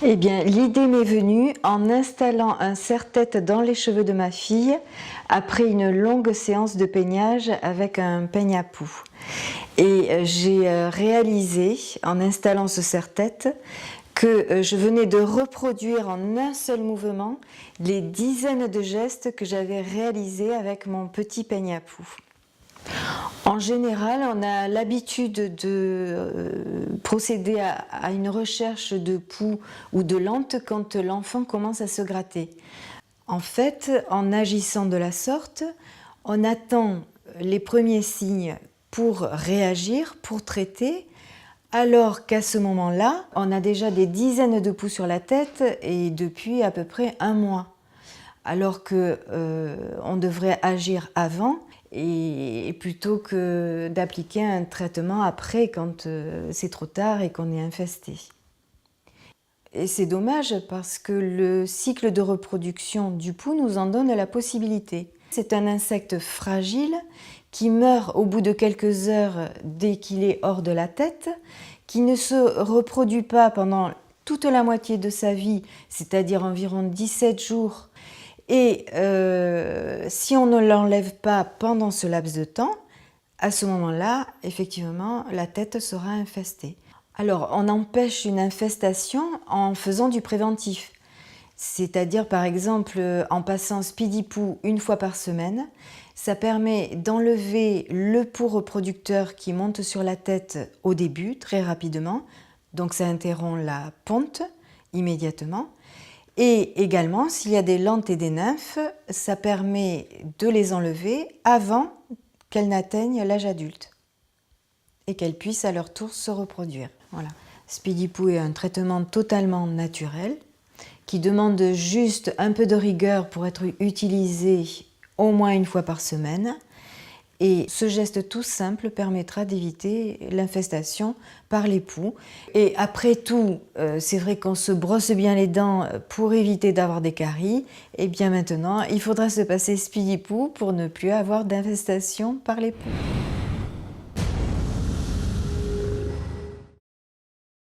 Eh bien, l'idée m'est venue en installant un serre-tête dans les cheveux de ma fille après une longue séance de peignage avec un peigne à poux. Et j'ai réalisé, en installant ce serre-tête, que je venais de reproduire en un seul mouvement les dizaines de gestes que j'avais réalisés avec mon petit peigne à poux. En général, on a l'habitude de procéder à une recherche de poux ou de lente quand l'enfant commence à se gratter. En fait, en agissant de la sorte, on attend les premiers signes pour réagir, pour traiter, alors qu'à ce moment-là, on a déjà des dizaines de poux sur la tête et depuis à peu près un mois. Alors qu'on devrait agir avant et plutôt que d'appliquer un traitement après quand c'est trop tard et qu'on est infesté. Et c'est dommage parce que le cycle de reproduction du poux nous en donne la possibilité. C'est un insecte fragile qui meurt au bout de quelques heures dès qu'il est hors de la tête, qui ne se reproduit pas pendant toute la moitié de sa vie, c'est-à-dire environ 17 jours. Et si on ne l'enlève pas pendant ce laps de temps, à ce moment-là, effectivement, la tête sera infestée. Alors, on empêche une infestation en faisant du préventif. C'est-à-dire, par exemple, en passant Speedy Poo une fois par semaine. Ça permet d'enlever le poux reproducteur qui monte sur la tête au début, très rapidement. Donc, ça interrompt la ponte immédiatement. Et également, s'il y a des lentes et des nymphes, ça permet de les enlever avant qu'elles n'atteignent l'âge adulte et qu'elles puissent à leur tour se reproduire. Voilà. Speedy Poo est un traitement totalement naturel qui demande juste un peu de rigueur pour être utilisé au moins une fois par semaine. Et ce geste tout simple permettra d'éviter l'infestation par les poux. Et après tout, c'est vrai qu'on se brosse bien les dents pour éviter d'avoir des caries. Et bien maintenant, il faudra se passer Speedy Poo pour ne plus avoir d'infestation par les poux.